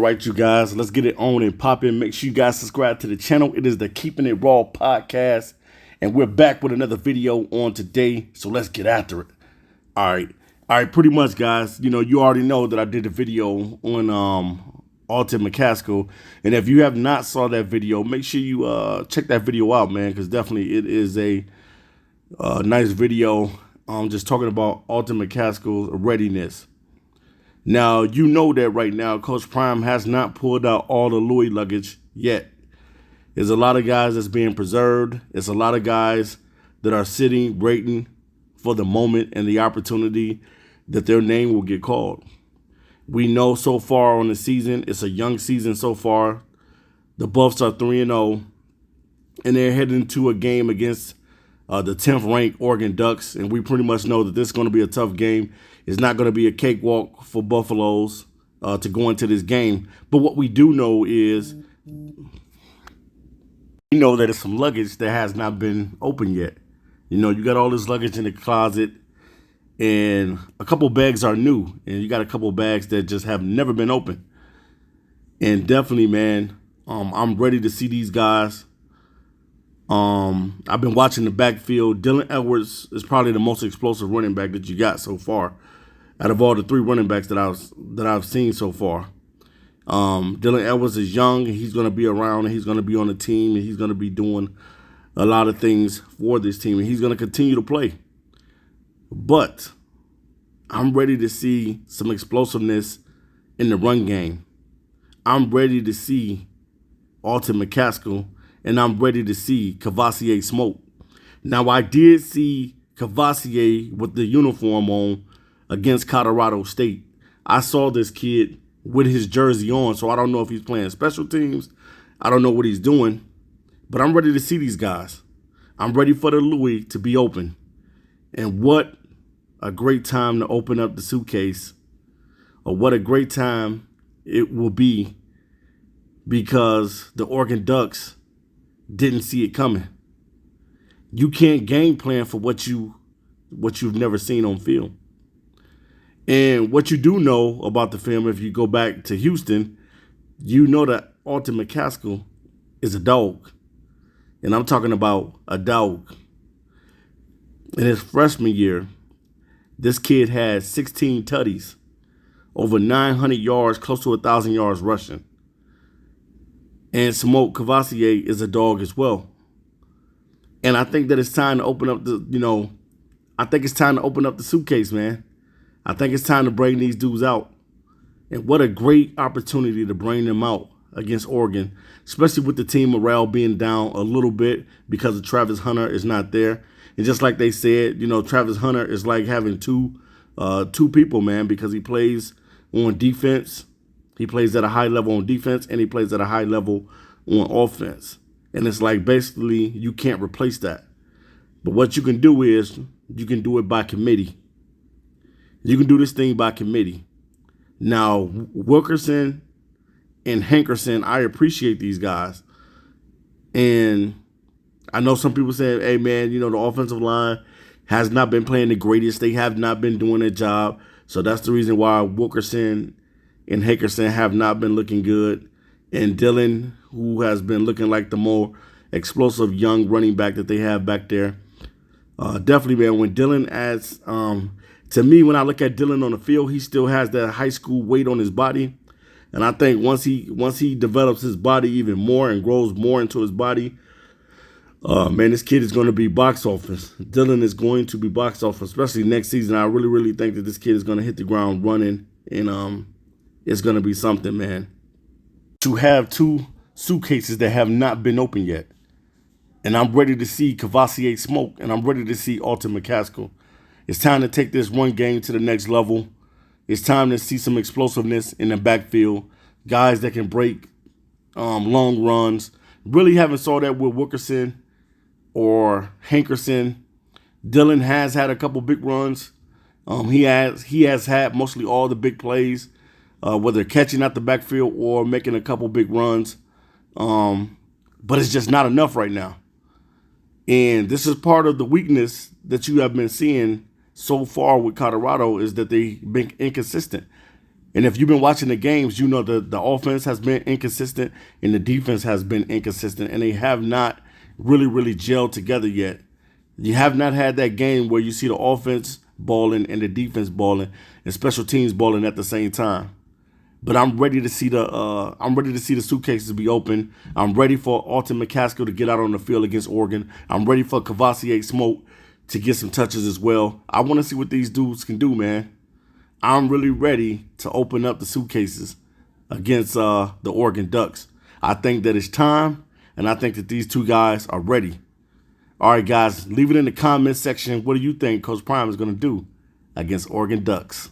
right, you guys, let's get it on and pop in. Make sure you guys subscribe to the channel. It is the Keeping It Raw podcast, and we're back with another video on today, so let's get after it. All right, pretty much, guys, you already know that I did a video on Alton McCaskill, and if you have not saw that video, make sure you check that video out, man, because definitely it is a nice video just talking about Alton McCaskill's readiness. Now, you know that right now, Coach Prime has not pulled out all the Louis luggage yet. There's a lot of guys that's being preserved. It's a lot of guys that are sitting, waiting for the moment and the opportunity that their name will get called. We know so far on the season, it's a young season so far. The Buffs are 3-0, and they're heading to a game against the 10th ranked Oregon Ducks, and we pretty much know that this is going to be a tough game. It's not going to be a cakewalk for Buffaloes to go into this game. But what we do know is we know that it's some luggage that has not been opened yet. You got all this luggage in the closet, and a couple bags are new, and you got a couple bags that just have never been opened. And definitely, man, I'm ready to see these guys. I've been watching the backfield. Dylan Edwards is probably the most explosive running back that you got so far, out of all the three running backs that I've seen so far. Dylan Edwards is young, and he's going to be around, and he's going to be on the team, and he's going to be doing a lot of things for this team, and he's going to continue to play. But I'm ready to see some explosiveness in the run game. I'm ready to see Alton McCaskill, and I'm ready to see Kavosiey smoke. Now, I did see Kavosiey with the uniform on against Colorado State. I saw this kid with his jersey on, so I don't know if he's playing special teams. I don't know what he's doing, but I'm ready to see these guys. I'm ready for the Louis to be open. And what a great time to open up the suitcase, or what a great time it will be, because the Oregon Ducks didn't see it coming. You can't game plan for what you've never seen on film. And what you do know about the film, if you go back to Houston, you know that Alton McCaskill is a dog. And I'm talking about a dog. In his freshman year, this kid had 16 tutties, over 900 yards, close to 1,000 yards rushing. And Smoke Kavosiey is a dog as well. And I think that it's time to open up the, I think it's time to open up the suitcase, man. I think it's time to bring these dudes out. And what a great opportunity to bring them out against Oregon, especially with the team morale being down a little bit because of Travis Hunter is not there. And just like they said, Travis Hunter is like having two people, man, because he plays on defense. He plays at a high level on defense, and he plays at a high level on offense. And it's like basically you can't replace that. But what you can do is you can do it by committee. You can do this thing by committee. Now, Wilkerson and Hankerson, I appreciate these guys. And I know some people say, hey, man, the offensive line has not been playing the greatest. They have not been doing their job. So that's the reason why Wilkerson and Hankerson have not been looking good. And Dylan, who has been looking like the more explosive young running back that they have back there. Definitely, man, when Dylan adds, to me, when I look at Dylan on the field, he still has that high school weight on his body. And I think once he develops his body even more and grows more into his body, man, this kid is going to be box office. Dylan is going to be box office, especially next season. I really, really think that this kid is going to hit the ground running, and it's going to be something, man. To have two suitcases that have not been opened yet. And I'm ready to see Kavosiey smoke, and I'm ready to see Alton McCaskill. It's time to take this one game to the next level. It's time to see some explosiveness in the backfield. Guys that can break long runs. Really haven't saw that with Wilkerson or Hankerson. Dylan has had a couple big runs. He has had mostly all the big plays, whether catching out the backfield or making a couple big runs. But it's just not enough right now. And this is part of the weakness that you have been seeing so far with Colorado, is that they've been inconsistent. And if you've been watching the games, you know the offense has been inconsistent and the defense has been inconsistent, and they have not really gelled together yet. You have not had that game where you see the offense balling and the defense balling and special teams balling at the same time. But I'm ready to see the suitcases be open. I'm ready for Alton McCaskill to get out on the field against Oregon. I'm ready for Kavosiey Smoke to get some touches as well. I want to see what these dudes can do, man. I'm really ready to open up the suitcases against the Oregon Ducks. I think that it's time, and I think that these two guys are ready. All right, guys, leave it in the comments section. What do you think Coach Prime is going to do against Oregon Ducks?